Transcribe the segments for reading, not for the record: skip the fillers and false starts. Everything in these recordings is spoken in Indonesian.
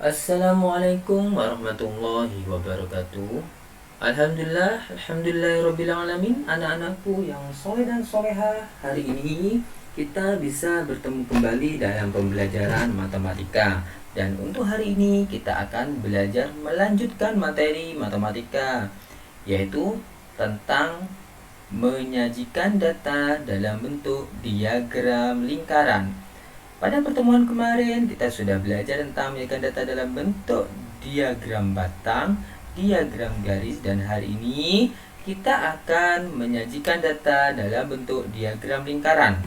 Assalamualaikum warahmatullahi wabarakatuh. Alhamdulillahirrabbilalamin. Anak-anakku yang soleh dan soleha, hari ini kita bisa bertemu kembali dalam pembelajaran matematika. Dan untuk hari ini kita akan belajar melanjutkan materi matematika, yaitu tentang menyajikan data dalam bentuk diagram lingkaran. Pada pertemuan kemarin kita sudah belajar tentang menyajikan data dalam bentuk diagram batang, diagram garis, dan hari ini kita akan menyajikan data dalam bentuk diagram lingkaran.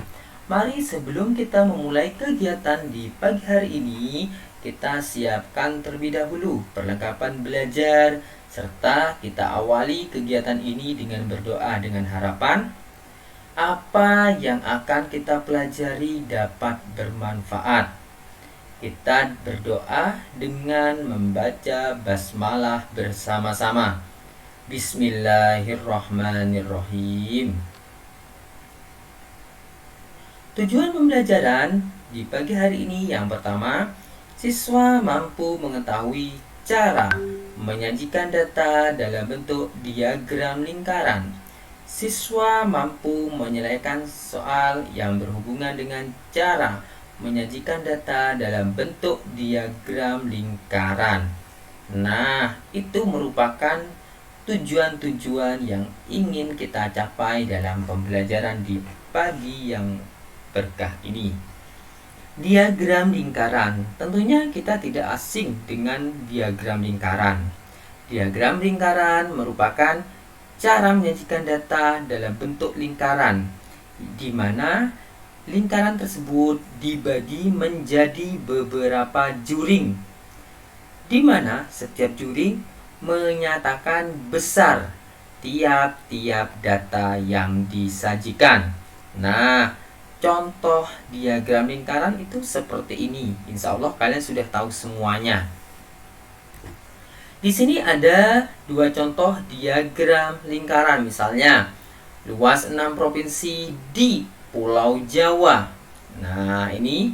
Mari sebelum kita memulai kegiatan di pagi hari ini, kita siapkan terlebih dahulu perlengkapan belajar serta kita awali kegiatan ini dengan berdoa dengan harapan apa yang akan kita pelajari dapat bermanfaat. Kita berdoa dengan membaca basmalah bersama-sama. Bismillahirrahmanirrahim. Tujuan pembelajaran di pagi hari ini yang pertama, siswa mampu mengetahui cara menyajikan data dalam bentuk diagram lingkaran. Siswa mampu menyelesaikan soal yang berhubungan dengan cara menyajikan data dalam bentuk diagram lingkaran. Nah, itu merupakan tujuan-tujuan yang ingin kita capai dalam pembelajaran di pagi yang berkah ini. Diagram lingkaran, tentunya kita tidak asing dengan diagram lingkaran. Diagram lingkaran merupakan cara menyajikan data dalam bentuk lingkaran, di mana lingkaran tersebut dibagi menjadi beberapa juring, di mana setiap juring menyatakan besar tiap-tiap data yang disajikan. Nah, contoh diagram lingkaran itu seperti ini. Insya Allah kalian sudah tahu semuanya. Di sini ada dua contoh diagram lingkaran, misalnya luas 6 provinsi di Pulau Jawa. Nah, ini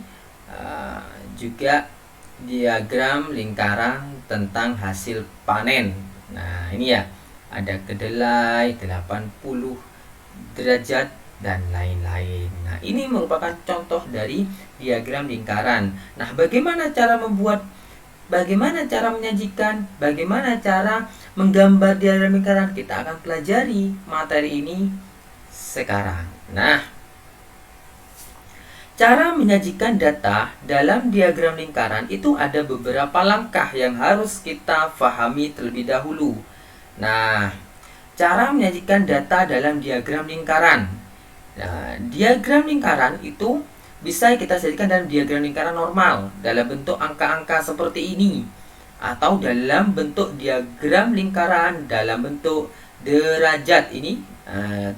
juga diagram lingkaran tentang hasil panen. Nah, ini ya, ada kedelai 80 derajat dan lain-lain. Nah, ini merupakan contoh dari diagram lingkaran. Nah, bagaimana cara menyajikan, bagaimana cara menggambar diagram lingkaran, kita akan pelajari materi ini sekarang. Nah, cara menyajikan data dalam diagram lingkaran itu ada beberapa langkah yang harus kita pahami terlebih dahulu. Nah, cara menyajikan data dalam diagram lingkaran. Nah, diagram lingkaran itu bisa kita jadikan dalam diagram lingkaran normal dalam bentuk angka-angka seperti ini, atau dalam bentuk diagram lingkaran dalam bentuk derajat ini,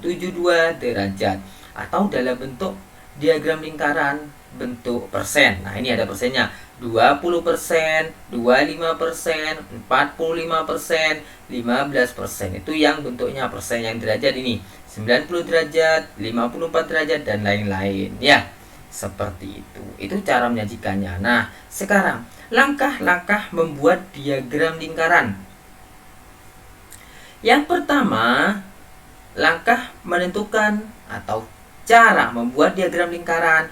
72 derajat, atau dalam bentuk diagram lingkaran bentuk persen. Nah, ini ada persennya, 20%, 25%, 45%, 15%. Itu yang bentuknya persen. Yang derajat ini 90 derajat, 54 derajat, dan lain-lain ya. Seperti itu. Itu cara menyajikannya. Nah, sekarang langkah-langkah membuat diagram lingkaran. Yang pertama, langkah menentukan atau cara membuat diagram lingkaran.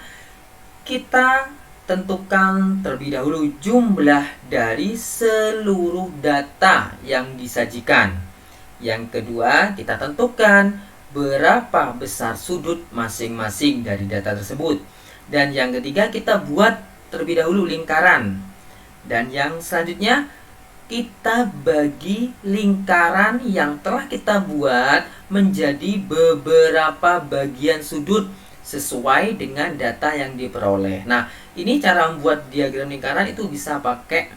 Kita tentukan terlebih dahulu jumlah dari seluruh data yang disajikan. Yang kedua, kita tentukan berapa besar sudut masing-masing dari data tersebut. Dan yang ketiga, kita buat terlebih dahulu lingkaran. Dan yang selanjutnya, kita bagi lingkaran yang telah kita buat menjadi beberapa bagian sudut sesuai dengan data yang diperoleh. Nah, ini cara membuat diagram lingkaran itu bisa pakai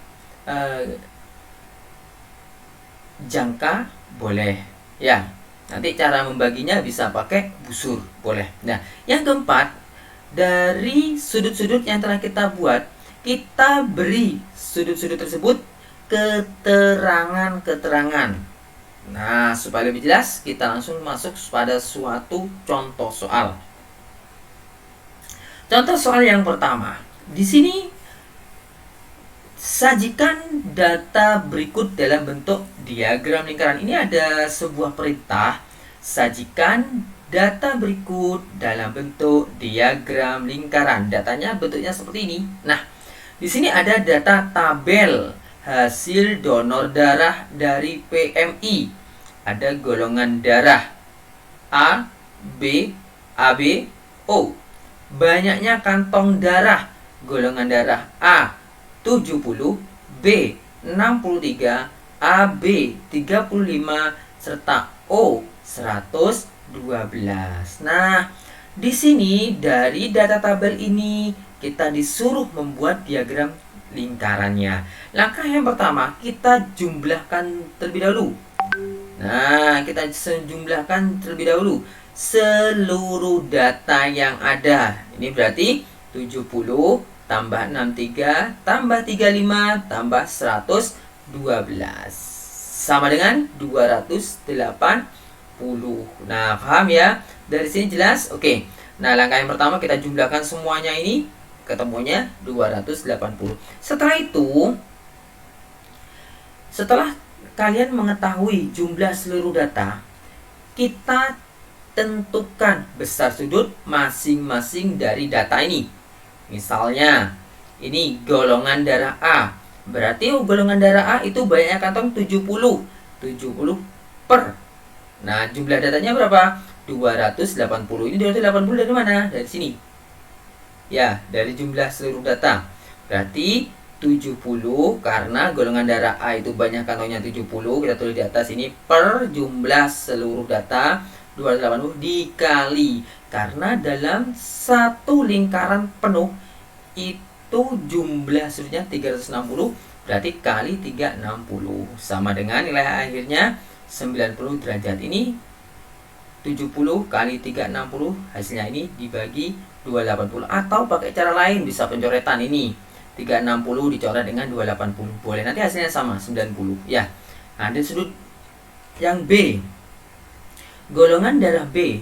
jangka, boleh ya. Nanti cara membaginya bisa pakai busur, boleh. Nah, yang keempat, dari sudut-sudut yang telah kita buat, kita beri sudut-sudut tersebut keterangan-keterangan. Nah, supaya lebih jelas, kita langsung masuk pada suatu contoh soal. Contoh soal yang pertama. Di sini Sajikan data berikut dalam bentuk diagram lingkaran. Ini ada sebuah perintah, sajikan data berikut dalam bentuk diagram lingkaran. Datanya bentuknya seperti ini. Nah, di sini ada data tabel hasil donor darah dari PMI. Ada golongan darah A, B, AB, O. Banyaknya kantong darah. Golongan darah A 70, B 63, AB 35, serta O 112. Nah, di sini dari data tabel ini kita disuruh membuat diagram lingkarannya. Langkah yang pertama, kita jumlahkan terlebih dahulu. Nah, kita jumlahkan terlebih dahulu seluruh data yang ada. Ini berarti 70 tambah 63 tambah 35 tambah 112 sama dengan 280. Nah, paham ya? Dari sini jelas? Oke. Nah, langkah yang pertama kita jumlahkan semuanya ini, ketemunya 280. Setelah kalian mengetahui jumlah seluruh data, kita tentukan besar sudut masing-masing dari data ini. Misalnya, ini golongan darah A. Berarti golongan darah A itu banyaknya kantong 70 per. Nah, jumlah datanya berapa? 280. Ini 280 dari mana? Dari sini. Ya, dari jumlah seluruh data. Berarti 70 karena golongan darah A itu banyak kantongnya 70. Kita tulis di atas ini per jumlah seluruh data 280 dikali, karena dalam satu lingkaran penuh itu jumlah sudutnya 360, berarti kali 360 sama dengan nilai akhirnya 90 derajat. Ini 70 kali 360, hasilnya ini dibagi 280, atau pakai cara lain bisa pencoretan. Ini 360 dicoret dengan 280 boleh, nanti hasilnya sama 90 ya. Nah, di sudut yang B, golongan darah B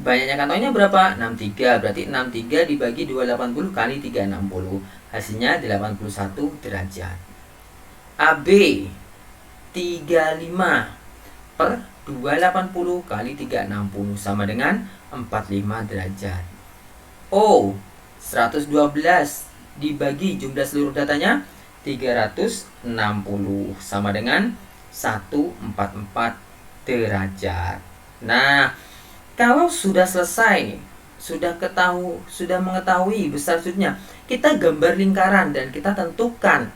banyaknya kantongnya berapa? 63. Berarti 63 dibagi 280 kali 360, hasilnya 81 derajat. AB 35 per 280 kali 360 sama dengan 45 derajat. O 112 dibagi jumlah seluruh datanya 360 sama dengan 144 derajat. Nah, kalau sudah selesai, sudah mengetahui besar sudutnya, kita gambar lingkaran dan kita tentukan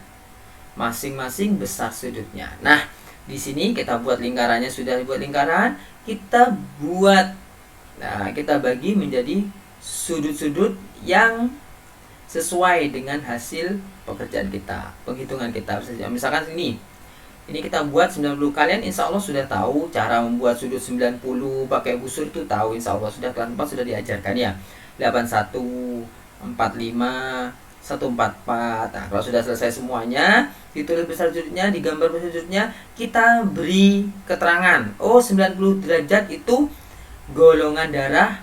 masing-masing besar sudutnya. Nah, di sini kita buat lingkarannya, sudah dibuat lingkaran, kita bagi menjadi sudut-sudut yang sesuai dengan hasil pekerjaan kita, penghitungan kita. Misalkan ini kita buat 90. Kalian insya Allah sudah tahu cara membuat sudut 90 pakai busur, itu tahu insya Allah, sudah kelas 4 sudah diajarkan ya. 81, 45, 144. Nah, kalau sudah selesai semuanya, ditulis besar sudutnya, digambar besar sudutnya, kita beri keterangan. Oh, 90 derajat itu golongan darah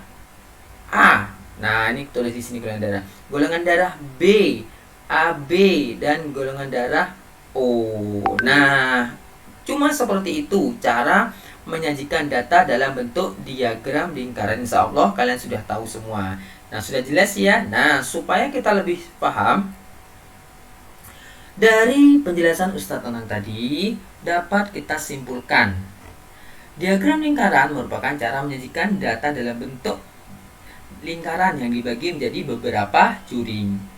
A. Nah, ini tulis di sini golongan darah. Golongan darah B, AB, dan golongan darah O. Nah, cuma seperti itu cara menyajikan data dalam bentuk diagram lingkaran. Insya Allah kalian sudah tahu semua. Nah, sudah jelas ya. Nah, supaya kita lebih paham, dari penjelasan Ustadz Anang tadi dapat kita simpulkan, diagram lingkaran merupakan cara menyajikan data dalam bentuk lingkaran yang dibagi menjadi beberapa juring,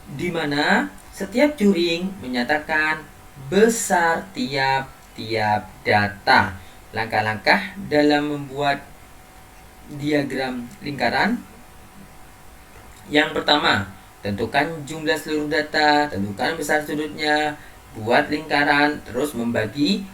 di mana setiap juring menyatakan besar tiap-tiap data. Langkah-langkah dalam membuat diagram lingkaran: yang pertama, tentukan jumlah seluruh data, tentukan besar sudutnya, buat lingkaran, terus membagi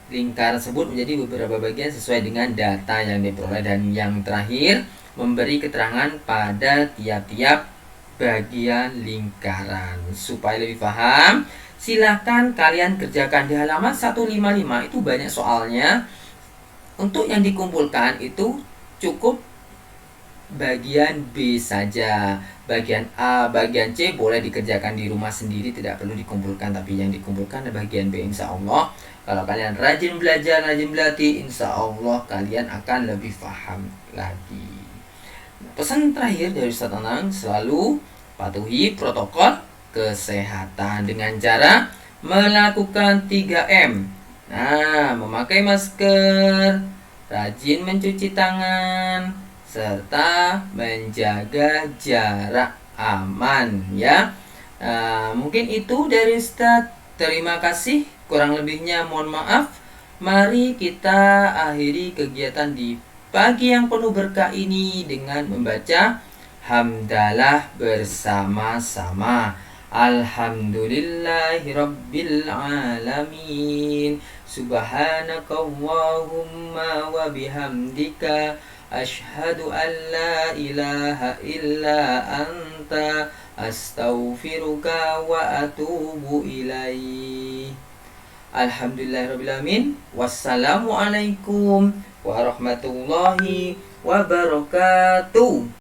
lingkaran tersebut menjadi beberapa bagian sesuai dengan data yang diperoleh, dan yang terakhir, memberi keterangan pada tiap-tiap bagian lingkaran. Supaya lebih paham, silahkan kalian kerjakan di halaman 155, itu banyak soalnya. Untuk yang dikumpulkan itu cukup bagian B saja. Bagian A, bagian C boleh dikerjakan di rumah sendiri, tidak perlu dikumpulkan, tapi yang dikumpulkan adalah bagian B. Insya Allah kalau kalian rajin belajar, rajin berlatih, insya Allah kalian akan lebih paham lagi. Pesan terakhir dari Ustaz Anang, selalu patuhi protokol kesehatan dengan cara melakukan 3M. Nah, memakai masker, rajin mencuci tangan, serta menjaga jarak aman ya. Mungkin itu dari Ustaz. Terima kasih. Kurang lebihnya mohon maaf. Mari kita akhiri kegiatan di pagi yang penuh berkah ini dengan membaca hamdalah bersama-sama. Alhamdulillahirabbil alamin. Subhanakallahumma wa bihamdika asyhadu an la ilaha illa anta astaghfiruka wa atubu ilaih. Alhamdulillahirabbil alamin. Wassalamualaikum warahmatullahi wabarakatuh.